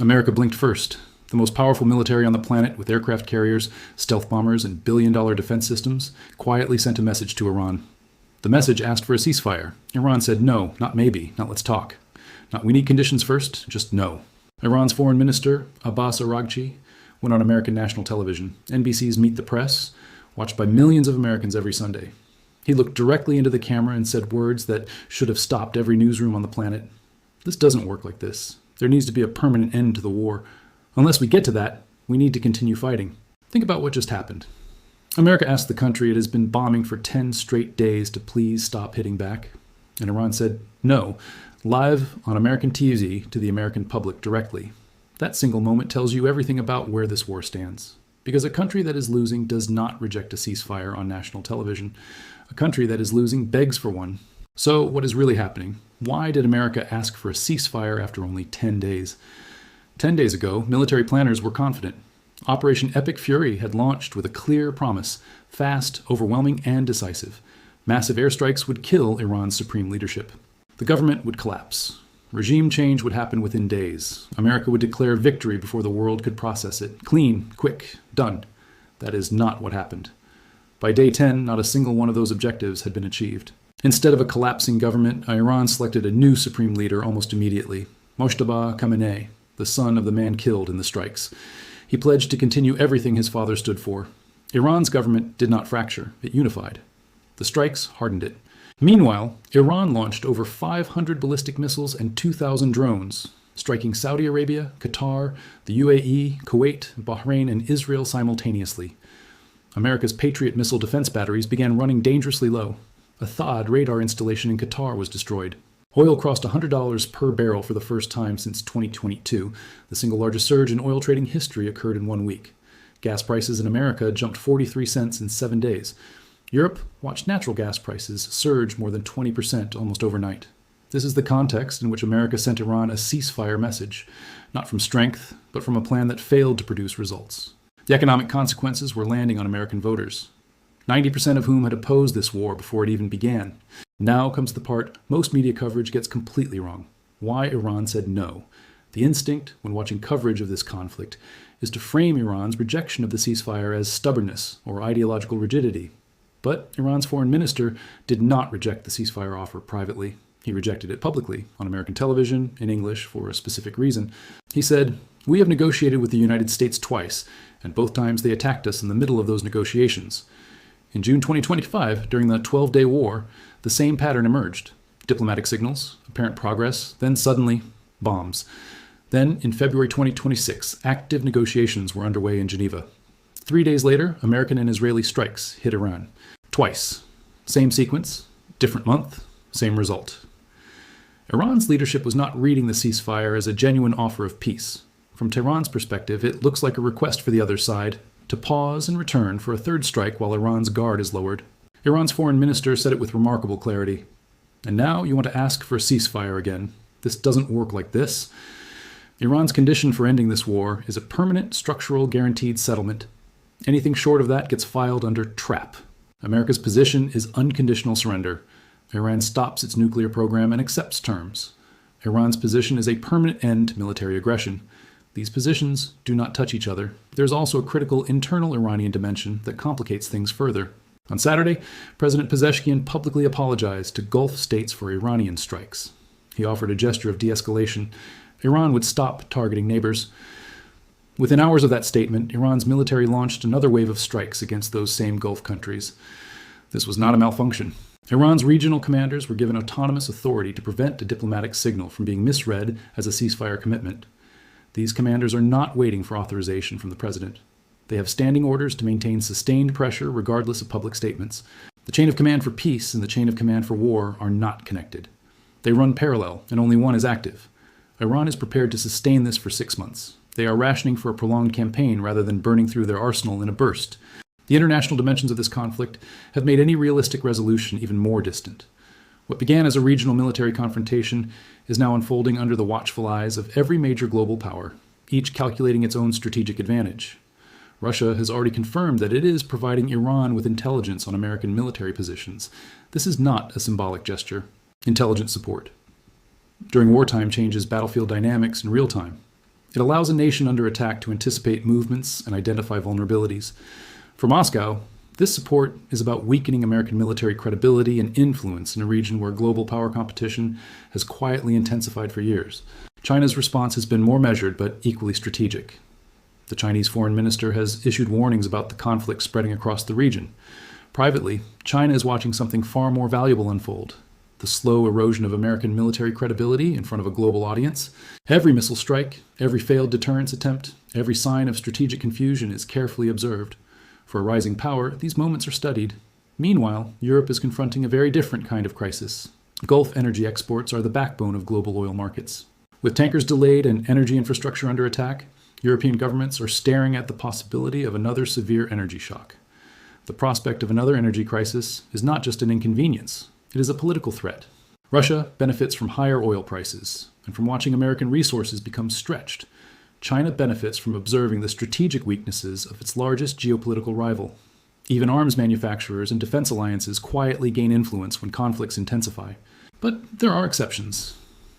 America blinked first. The most powerful military on the planet, with aircraft carriers, stealth bombers, and billion-dollar defense systems, quietly sent a message to Iran. The message asked for a ceasefire. Iran said no, not maybe, not let's talk. Not we need conditions first, just no. Iran's Foreign Minister Abbas Araghchi went on American national television, NBC's Meet the Press, watched by millions of Americans every Sunday. He looked directly into the camera and said words that should have stopped every newsroom on the planet. This doesn't work like this. There needs to be a permanent end to the war. Unless we get to that, we need to continue fighting. Think about what just happened. America asked the country it has been bombing for 10 straight days to please stop hitting back. And Iran said no, live on American TV to the American public directly. That single moment tells you everything about where this war stands. Because a country that is losing does not reject a ceasefire on national television. A country that is losing begs for one. So what is really happening? Why did America ask for a ceasefire after only 10 days? 10 days ago, military planners were confident. Operation Epic Fury had launched with a clear promise: fast, overwhelming, and decisive. Massive airstrikes would kill Iran's supreme leadership. The government would collapse. Regime change would happen within days. America would declare victory before the world could process it. Clean, quick, done. That is not what happened. By day 10, not a single one of those objectives had been achieved. Instead of a collapsing government, Iran selected a new supreme leader almost immediately: Moshtaba Khamenei, the son of the man killed in the strikes. He pledged to continue everything his father stood for. Iran's government did not fracture, it unified. The strikes hardened it. Meanwhile, Iran launched over 500 ballistic missiles and 2,000 drones, striking Saudi Arabia, Qatar, the UAE, Kuwait, Bahrain, and Israel simultaneously. America's Patriot missile defense batteries began running dangerously low. A THAAD radar installation in Qatar was destroyed. Oil crossed $100 per barrel for the first time since 2022. The single largest surge in oil trading history occurred in 1 week. Gas prices in America jumped 43 cents in 7 days. Europe watched natural gas prices surge more than 20% almost overnight. This is the context in which America sent Iran a ceasefire message, not from strength, but from a plan that failed to produce results. The economic consequences were landing on American voters, 90% of whom had opposed this war before it even began. Now comes the part most media coverage gets completely wrong: why Iran said no. The instinct, when watching coverage of this conflict, is to frame Iran's rejection of the ceasefire as stubbornness or ideological rigidity. But Iran's foreign minister did not reject the ceasefire offer privately. He rejected it publicly, on American television, in English, for a specific reason. He said, "We have negotiated with the United States twice, and both times they attacked us in the middle of those negotiations. In June 2025, during the 12-day war, the same pattern emerged. Diplomatic signals, apparent progress, then suddenly, bombs. Then, in February 2026, active negotiations were underway in Geneva. 3 days later, American and Israeli strikes hit Iran. Twice. Same sequence, different month, same result." Iran's leadership was not reading the ceasefire as a genuine offer of peace. From Tehran's perspective, it looks like a request for the other side to pause and return for a third strike while Iran's guard is lowered. Iran's foreign minister said it with remarkable clarity. And now you want to ask for a ceasefire again. This doesn't work like this. Iran's condition for ending this war is a permanent, structural, guaranteed settlement. Anything short of that gets filed under trap. America's position is unconditional surrender. Iran stops its nuclear program and accepts terms. Iran's position is a permanent end to military aggression. These positions do not touch each other. There's also a critical internal Iranian dimension that complicates things further. On Saturday, President Pezeshkian publicly apologized to Gulf states for Iranian strikes. He offered a gesture of de-escalation. Iran would stop targeting neighbors. Within hours of that statement, Iran's military launched another wave of strikes against those same Gulf countries. This was not a malfunction. Iran's regional commanders were given autonomous authority to prevent a diplomatic signal from being misread as a ceasefire commitment. These commanders are not waiting for authorization from the president. They have standing orders to maintain sustained pressure regardless of public statements. The chain of command for peace and the chain of command for war are not connected. They run parallel, and only one is active. Iran is prepared to sustain this for 6 months. They are rationing for a prolonged campaign rather than burning through their arsenal in a burst. The international dimensions of this conflict have made any realistic resolution even more distant. What began as a regional military confrontation is now unfolding under the watchful eyes of every major global power, each calculating its own strategic advantage. Russia has already confirmed that it is providing Iran with intelligence on American military positions. This is not a symbolic gesture. Intelligence support. During wartime changes battlefield dynamics in real time. It allows a nation under attack to anticipate movements and identify vulnerabilities. For Moscow, this support is about weakening American military credibility and influence in a region where global power competition has quietly intensified for years. China's response has been more measured but equally strategic. The Chinese foreign minister has issued warnings about the conflict spreading across the region. Privately, China is watching something far more valuable unfold: the slow erosion of American military credibility in front of a global audience. Every missile strike, every failed deterrence attempt, every sign of strategic confusion is carefully observed. For a rising power, these moments are studied. Meanwhile, Europe is confronting a very different kind of crisis. Gulf energy exports are the backbone of global oil markets. With tankers delayed and energy infrastructure under attack, European governments are staring at the possibility of another severe energy shock. The prospect of another energy crisis is not just an inconvenience, it is a political threat. Russia benefits from higher oil prices and from watching American resources become stretched. China benefits from observing the strategic weaknesses of its largest geopolitical rival. Even arms manufacturers and defense alliances quietly gain influence when conflicts intensify. But there are exceptions.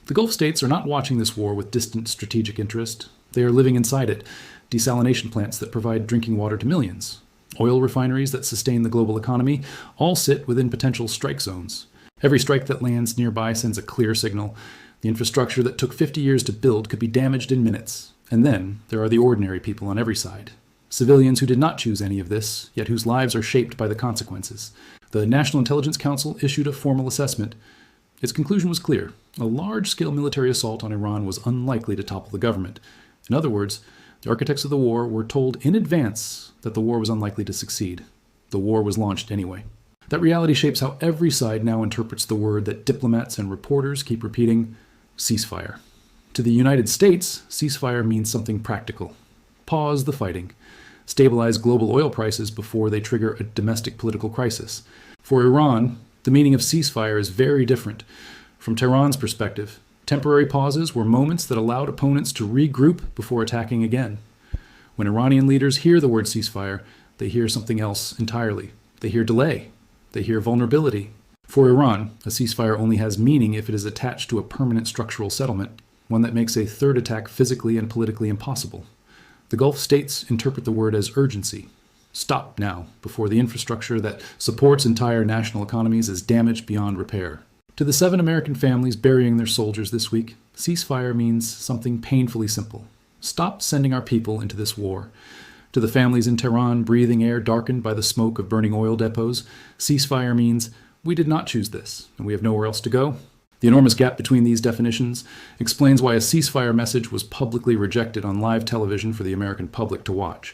The Gulf states are not watching this war with distant strategic interest. They are living inside it: desalination plants that provide drinking water to millions, oil refineries that sustain the global economy, all sit within potential strike zones. Every strike that lands nearby sends a clear signal. The infrastructure that took 50 years to build could be damaged in minutes. And then there are the ordinary people on every side. Civilians who did not choose any of this, yet whose lives are shaped by the consequences. The National Intelligence Council issued a formal assessment. Its conclusion was clear: a large-scale military assault on Iran was unlikely to topple the government. In other words, the architects of the war were told in advance that the war was unlikely to succeed. The war was launched anyway. That reality shapes how every side now interprets the word that diplomats and reporters keep repeating: ceasefire. To the United States, ceasefire means something practical. Pause the fighting. Stabilize global oil prices before they trigger a domestic political crisis. For Iran, the meaning of ceasefire is very different. From Tehran's perspective, temporary pauses were moments that allowed opponents to regroup before attacking again. When Iranian leaders hear the word ceasefire, they hear something else entirely. They hear delay. They hear vulnerability. For Iran, a ceasefire only has meaning if it is attached to a permanent structural settlement, one that makes a third attack physically and politically impossible. The Gulf states interpret the word as urgency. Stop now, before the infrastructure that supports entire national economies is damaged beyond repair. To the 7 American families burying their soldiers this week, ceasefire means something painfully simple. Stop sending our people into this war. To the families in Tehran breathing air darkened by the smoke of burning oil depots, ceasefire means we did not choose this, and we have nowhere else to go. The enormous gap between these definitions explains why a ceasefire message was publicly rejected on live television for the American public to watch.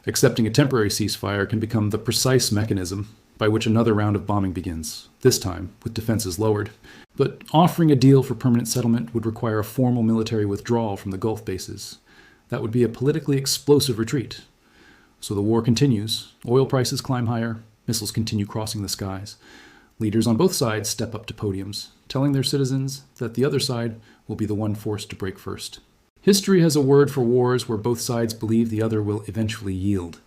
Accepting a temporary ceasefire can become the precise mechanism by which another round of bombing begins, this time with defenses lowered. But offering a deal for permanent settlement would require a formal military withdrawal from the Gulf bases. That would be a politically explosive retreat. So the war continues. Oil prices climb higher. Missiles continue crossing the skies. Leaders on both sides step up to podiums, telling their citizens that the other side will be the one forced to break first. History has a word for wars where both sides believe the other will eventually yield.